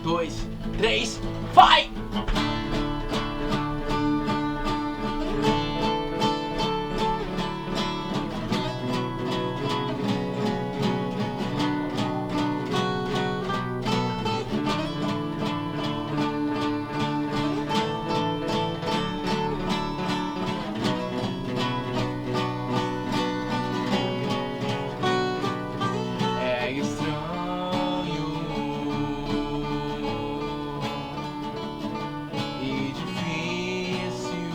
Dois, três, vai! É estranho e difícil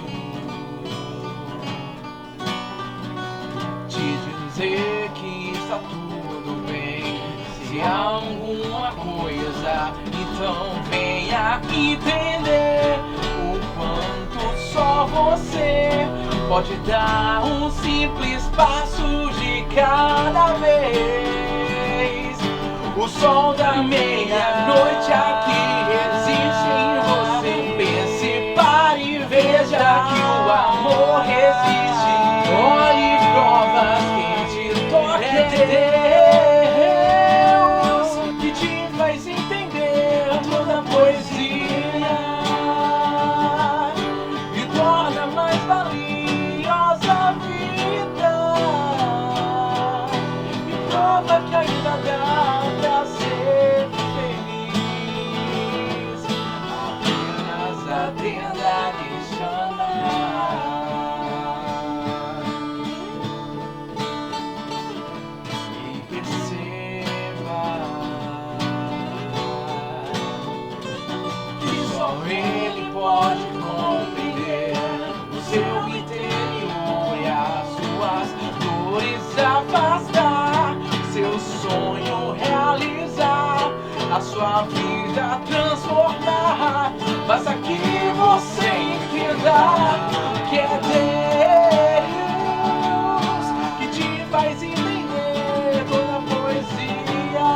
te dizer que está tudo bem. Se há alguma coisa, então venha entender o quanto só você pode dar um simples passo de cada vez. O sol da meia-noite aqui existe em você. Pense, pare e veja que o amor resiste. Olhe provas que te toque. É Deus que te faz entender toda a poesia e torna mais valiosa a vida. E prova que ainda dá pra ser feliz. Apenas atenda que chama. E perceba que só Ele pode compreender o seu interior e as suas dores afastar, seu sonho realizar, a sua vida transformar. Basta que você entenda que é Deus que te faz entender toda a poesia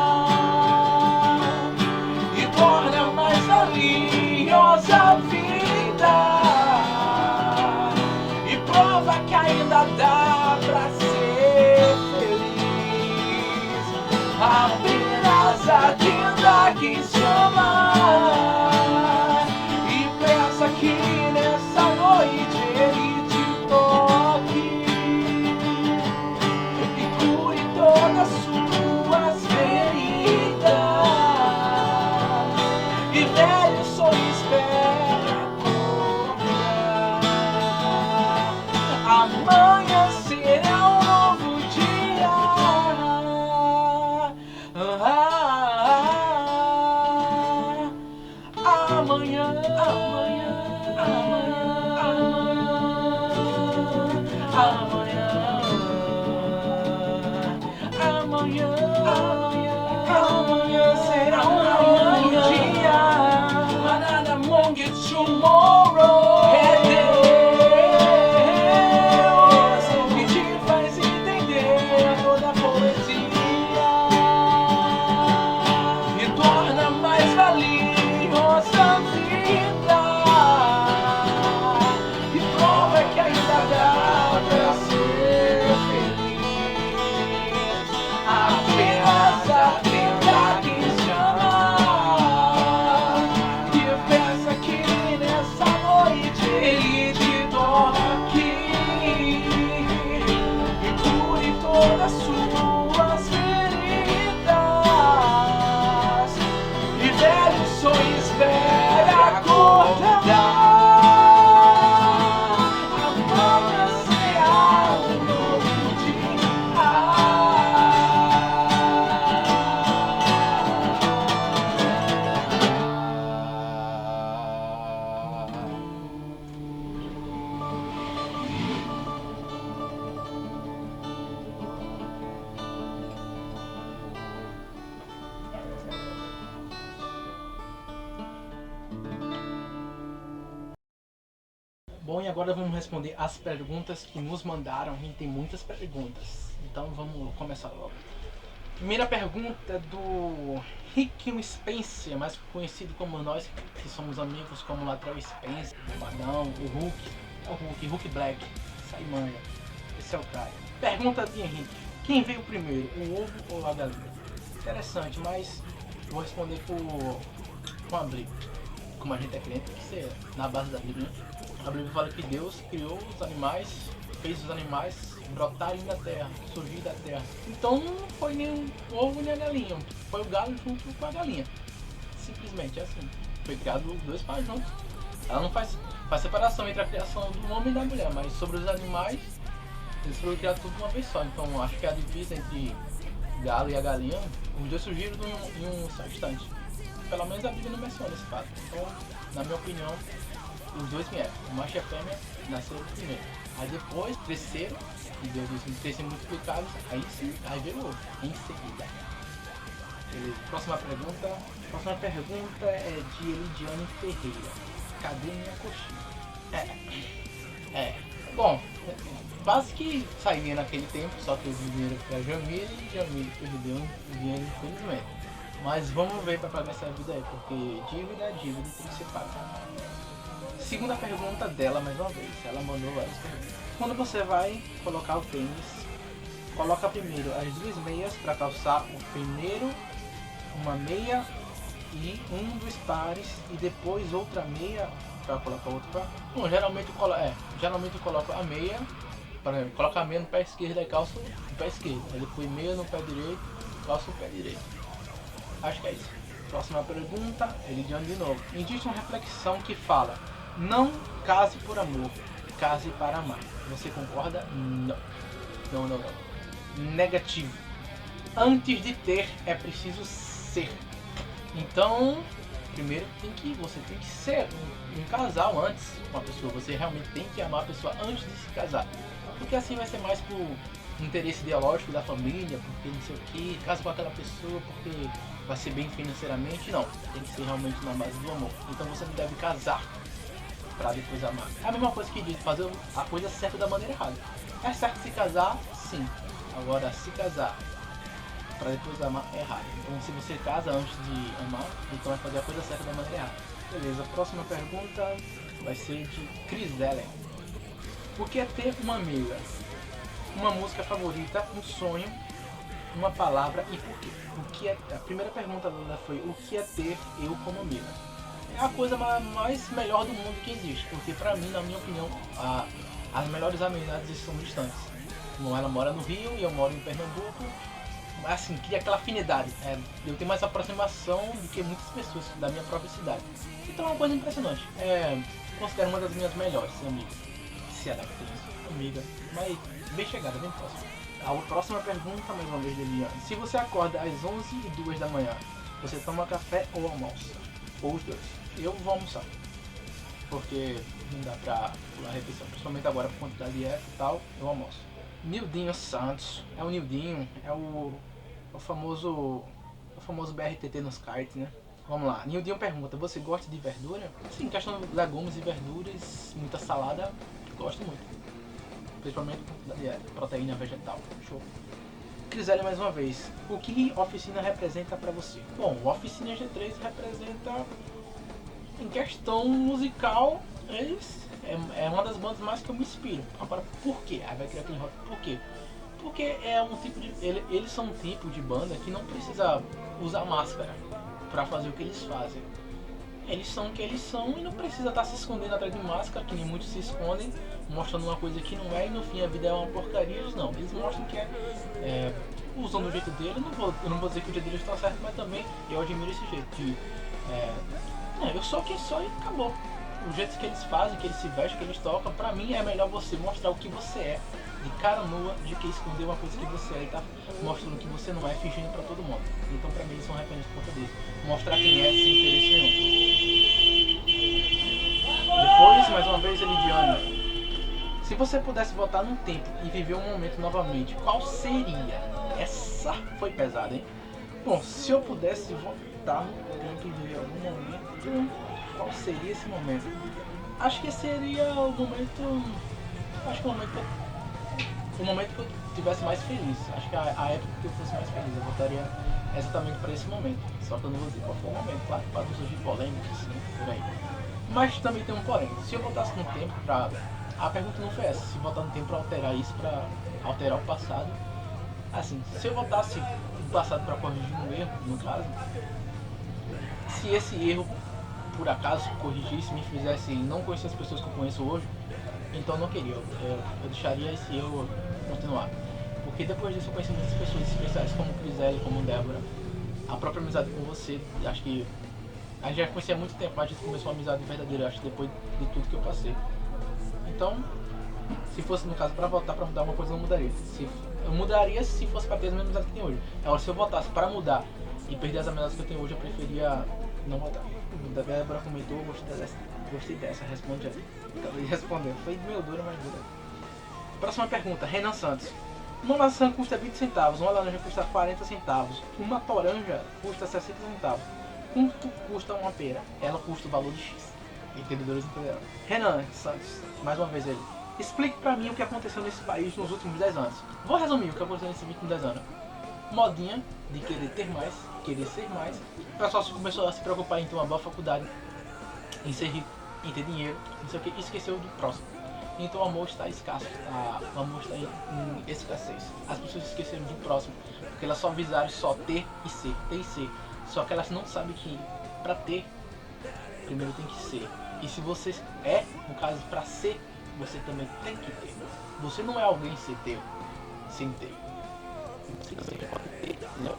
e torna mais valiosa a vida. E prova que ainda dá pra ser feliz. Apenas atenda que chama e peça que nessa noite Ele te toque e cure todas suas feridas. E velho sonho espera acordar. Amanhã será um novo dia. Amanhã, amanhã, amanhã, amanhã, amanhã será um novo dia. Another morning tomorrow. É Deus que te faz entender toda a poesia e torna mais valiosa a vida. Bom, e agora vamos responder as perguntas que nos mandaram, e tem muitas perguntas. Então vamos começar logo. Primeira pergunta é do Rick Spencer, mais conhecido como nós, que somos amigos, como Latrell Spencer, o Badão, o Hulk. É o Hulk Black. Isso aí, manja. Esse é o cara. Pergunta de Henrique: quem veio primeiro, o ovo ou a galinha? Interessante, mas vou responder com a Bíblia. Como a gente é crente, tem que ser na base da Bíblia. A Bíblia fala que Deus criou os animais, fez os animais brotarem da terra, surgir da terra. Então não foi nem o ovo nem a galinha, foi o galo junto com a galinha. Simplesmente é assim. Foi criado os dois pais juntos. Ela não faz separação entre a criação do homem e da mulher, mas sobre os animais, eles foram criados tudo de uma vez só. Então acho que a divisa entre o galo e a galinha, os dois surgiram em um só instante. Pelo menos a Bíblia não menciona esse fato. Então, na minha opinião, os dois vieram. O macho e a fêmea nasceram primeiro. Aí depois cresceram, e Deus disse ter se multiplicado, aí sim, aí veio o ovo, em seguida. Beleza. Próxima pergunta é de Elidiane Ferreira. Cadê minha coxinha? Bom, quase que saía naquele tempo, só que o dinheiro foi a Jamile e Jamile perdeu o dinheiro infelizmente. Mas vamos ver para pagar essa vida aí, porque dívida é dívida e tem que ser paga. Segunda pergunta dela, mais uma vez, ela mandou várias perguntas. Quando você vai colocar o tênis, coloca primeiro as duas meias para calçar o primeiro, uma meia e um dos pares, e depois outra meia para colocar outro par. Bom, geralmente eu coloco a meia, por exemplo, coloco a meia no pé esquerdo e calço no pé esquerdo, aí depois meia no pé direito, calço o pé direito. Acho que é isso. Próxima pergunta, Elidiane de novo. Existe uma reflexão que fala: não case por amor, case para amar. Você concorda? Não. Negativo. Antes de ter, é preciso ser. Então, primeiro você tem que ser um casal antes com a pessoa. Você realmente tem que amar a pessoa antes de se casar. Porque assim vai ser mais por interesse ideológico da família, porque não sei o que, casa com aquela pessoa porque vai ser bem financeiramente. Não, tem que ser realmente na base do amor. Então você não deve casar pra depois amar. É a mesma coisa que diz fazer a coisa certa da maneira errada. É certo se casar, sim. Agora, se casar pra depois amar é errado. Então se você casa antes de amar, então vai fazer a coisa certa da maneira errada. Beleza, a próxima pergunta vai ser de Chris Ellen. O que é ter uma amiga? Uma música favorita, um sonho, uma palavra e por quê? A primeira pergunta dela foi: o que é ter eu como amiga? É a coisa mais melhor do mundo que existe, porque pra mim, na minha opinião, as melhores amizades são distantes. Como ela mora no Rio e eu moro em Pernambuco, assim, cria aquela afinidade. Eu tenho mais aproximação do que muitas pessoas da minha própria cidade. Então é uma coisa impressionante. Considero uma das minhas melhores amigas. Se ela tem isso, amiga, mas bem chegada, bem próxima. A próxima pergunta, mais uma vez, de Eliane. Se você acorda às 11h02 da manhã, você toma café ou almoça? Ou os dois? Eu vou almoçar, porque não dá pra pular a refeição, principalmente agora por conta da dieta e tal, eu almoço. Nildinho Santos, é o Nildinho, é o famoso BRTT nos kites, né? Vamos lá, Nildinho pergunta: você gosta de verdura? Sim, questão de legumes e verduras, muita salada, gosto muito. Principalmente da dieta, proteína vegetal, show. Crisele mais uma vez, o que Oficina representa pra você? Bom, Oficina G3 representa, em questão musical, é uma das bandas mais que eu me inspiro. Agora, por quê? Aí vai criar aquele rock. Por quê? Porque é um tipo de. Eles são um tipo de banda que não precisa usar máscara pra fazer o que eles fazem. Eles são o que eles são e não precisa estar se escondendo atrás de máscara, que nem muitos se escondem, mostrando uma coisa que não é, e no fim a vida é uma porcaria. Eles não, eles mostram que usam do jeito dele. Eu não vou dizer que o jeito deles está certo, mas também eu admiro esse jeito. Eu sou quem sou e acabou. O jeito que eles fazem, que eles se vestem, que eles tocam, pra mim é melhor você mostrar o que você é, de cara nua, de que esconder uma coisa que você é e tá mostrando que você não é, fingindo pra todo mundo. Então pra mim eles são referência por conta disso. Mostrar quem é sem interesse nenhum. Depois, mais uma vez, Elidiane. Se você pudesse voltar num tempo e viver um momento novamente, qual seria? Essa foi pesada, hein? Bom, se eu pudesse voltar no tempo e viver algum momento, qual seria esse momento? Acho que seria o momento. Acho que o momento que eu estivesse mais feliz. Acho que a época que eu fosse mais feliz. Eu votaria exatamente para esse momento. Só que eu não vou dizer qual foi o momento, claro, para não surgir polêmicas, assim, por aí. Mas também tem um porém. Se eu votasse no tempo pra. A pergunta não foi essa, se votar no tempo pra alterar isso, pra alterar o passado. Assim, se eu votasse no passado pra corrigir um erro, no caso, se esse erro por acaso corrigisse, me fizesse não conhecer as pessoas que eu conheço hoje, então eu não queria. Eu deixaria esse erro continuar. Porque depois disso eu conheci muitas pessoas especiais como Crisele, como Débora. A própria amizade com você, acho que a gente já conhecia há muito tempo, mas a gente começou uma amizade verdadeira, acho, depois de tudo que eu passei. Então, se fosse no caso pra votar pra mudar uma coisa, eu não mudaria. Eu mudaria se fosse pra ter as mesmas amizades que tem hoje. Agora, se eu votasse pra mudar e perder as amizades que eu tenho hoje, eu preferia não votar. A Débora comentou, gostei dessa, responde aí. Acabei de responder, foi meio dura, mas dura. Próxima pergunta, Renan Santos. Uma maçã custa 20 centavos, uma laranja custa 40 centavos, uma toranja custa 60 centavos. Quanto custa uma pera? Ela custa o valor de X. Entendedores entenderão. Renan Santos, mais uma vez ele. Explique pra mim o que aconteceu nesse país nos últimos 10 anos. Vou resumir o que aconteceu nesses últimos 10 anos. Modinha de querer ter mais, querer ser mais. O pessoal começou a se preocupar em ter uma boa faculdade, em ser rico, em ter dinheiro, não sei o que, e esqueceu do próximo. Então o amor está escasso, o amor está em escassez. As pessoas esqueceram do próximo, porque elas só visaram só ter e ser. Só que elas não sabem que pra ter, primeiro tem que ser. E se você é, no caso, pra ser, você também tem que ter. Você não é alguém sem ter. Você pode ter, não.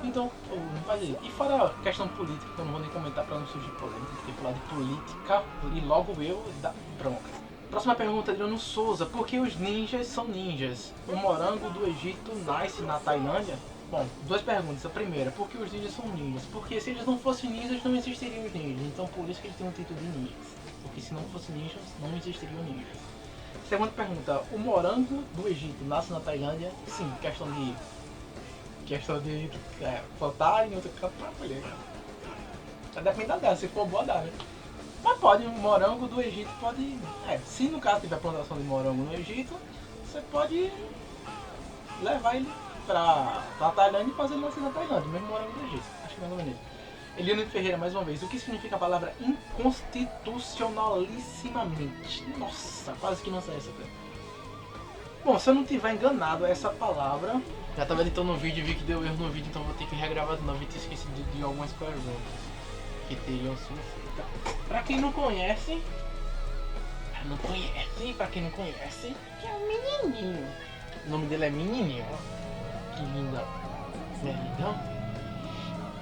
Então, não faz isso. E fora a questão política, que eu não vou nem comentar pra não surgir polêmica, porque falar de política e logo eu dá bronca. Próxima pergunta, Adriano Souza. Por que os ninjas são ninjas? O morango do Egito nasce na Tailândia? Bom, duas perguntas. A primeira, por que os ninjas são ninjas? Porque se eles não fossem ninjas, não existiriam os ninjas. Então por isso que eles têm um título de ninjas. Porque se não fossem ninjas, não existiriam ninjas. Segunda pergunta, o morango do Egito nasce na Tailândia? Sim, questão de plantar em outro canto pra colher. Depende da dela, se for boa dá, né? Mas pode, o morango do Egito pode... se no caso tiver plantação de morango no Egito, você pode levar ele pra Tailândia e fazer ele nascer na Tailândia, mesmo morango do Egito. Acho que mais ou menos. Eliane Ferreira, mais uma vez. O que significa a palavra inconstitucionalissimamente? Nossa, quase que não sei essa coisa. Bom, se eu não tiver enganado, essa palavra... Já tava editando no vídeo e vi que deu erro no vídeo, então vou ter que regravar de novo e ter esquecido de algumas perguntas que teriam sido feitas. Pra quem não conhece, que é um menininho. O nome dele é Menininho, ó. Que lindo. Não é lindão?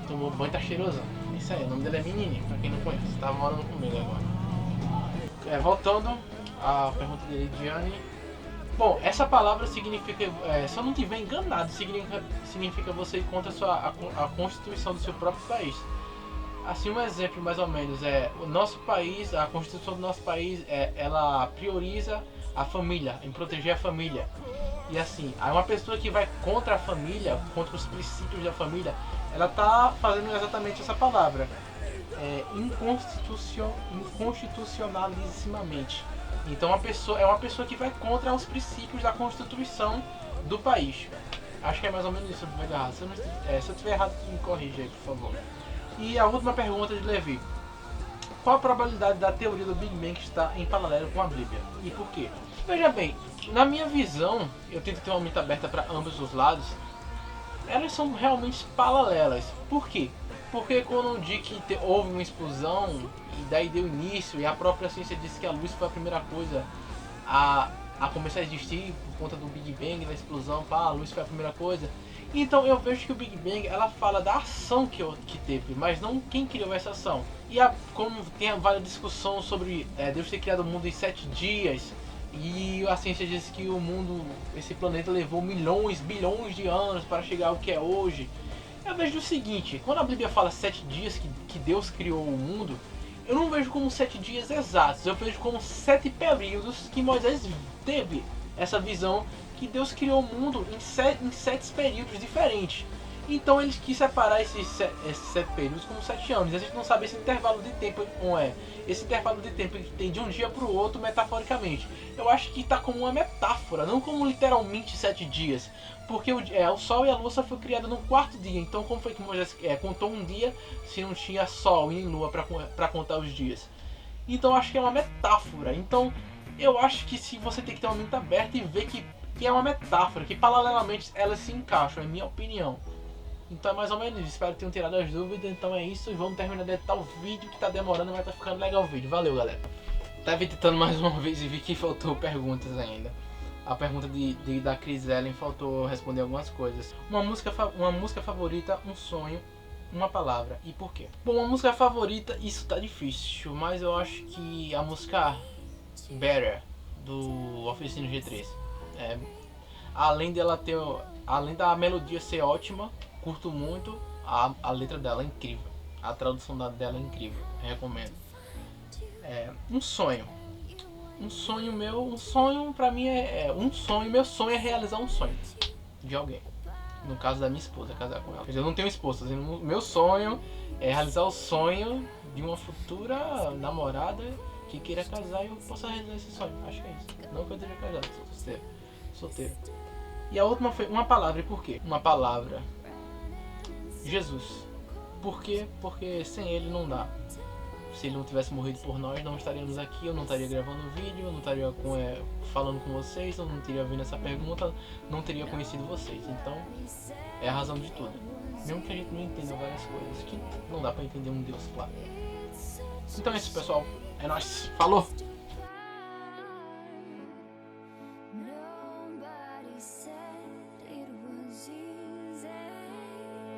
Tomou banho, tá cheiroso. Isso aí, o nome dele é Menininho, pra quem não conhece. Tá morando comigo agora. Voltando à pergunta dele, Diane. Bom, essa palavra significa, se eu não estiver enganado, significa você ir contra a Constituição do seu próprio país. Assim, um exemplo mais ou menos o nosso país, a Constituição do nosso país, ela prioriza a família, em proteger a família. E assim, aí uma pessoa que vai contra a família, contra os princípios da família, ela tá fazendo exatamente essa palavra, inconstitucionalissimamente. Então é uma pessoa que vai contra os princípios da Constituição do país. Acho que é mais ou menos isso, se eu estiver errado. Se eu estiver errado, me corrija aí, por favor. E a última pergunta de Levi. Qual a probabilidade da teoria do Big Bang estar em paralelo com a Bíblia? E por quê? Veja bem, na minha visão, eu tento ter uma mente aberta para ambos os lados, elas são realmente paralelas. Por quê? Porque quando eu digo que houve uma explosão, e daí deu início, e a própria ciência disse que a luz foi a primeira coisa a começar a existir por conta do Big Bang, da explosão, a luz foi a primeira coisa. Então eu vejo que o Big Bang, ela fala da ação que teve, mas não quem criou essa ação. E como tem várias discussões sobre Deus ter criado o mundo em 7 dias, e a ciência diz que o mundo, esse planeta levou milhões, bilhões de anos para chegar ao que é hoje. Eu vejo o seguinte, quando a Bíblia fala 7 dias que Deus criou o mundo, eu não vejo como 7 dias exatos, eu vejo como 7 períodos que Moisés teve essa visão que Deus criou o mundo em 7 períodos diferentes. Então eles quis separar esses 7 períodos como 7 anos. A gente não sabe esse intervalo de tempo como é. Esse intervalo de tempo que tem de um dia para o outro metaforicamente. Eu acho que está como uma metáfora, não como literalmente 7 dias. Porque o Sol e a Lua só foi criado no 4º dia. Então como foi que Moisés contou um dia se não tinha Sol e Lua para contar os dias? Então eu acho que é uma metáfora. Então eu acho que se você tem que ter uma mente aberta e ver que é uma metáfora, que paralelamente elas se encaixam, é minha opinião. Então é mais ou menos isso, espero que tenham tirado as dúvidas. Então é isso, e vamos terminar de editar o vídeo que tá demorando, mas tá ficando legal o vídeo. Valeu, galera. Tava editando mais uma vez e vi que faltou perguntas ainda. A pergunta da Cris Ellen faltou responder algumas coisas. Uma música favorita, um sonho, uma palavra e por quê? Bom, uma música favorita, isso tá difícil, mas eu acho que a música Better do Oficina G3, além da melodia ser ótima, curto muito, a letra dela é incrível, a tradução dela é incrível, recomendo. Um sonho pra mim um sonho, meu sonho é realizar um sonho de alguém. No caso da minha esposa, casar com ela. Eu não tenho esposa, meu sonho é realizar o sonho de uma futura namorada que queira casar e eu possa realizar esse sonho. Acho que é isso. Não que eu esteja casado, sou solteiro. E a última foi uma palavra, e por quê? Uma palavra. Jesus. Por quê? Porque sem ele não dá. Se ele não tivesse morrido por nós, não estaríamos aqui, eu não estaria gravando vídeo, eu não estaria falando com vocês, eu não teria vindo essa pergunta, não teria conhecido vocês. Então, é a razão de tudo. Mesmo que a gente não entenda várias coisas, que não dá pra entender um Deus, claro. Então é isso, pessoal. É nóis. Falou!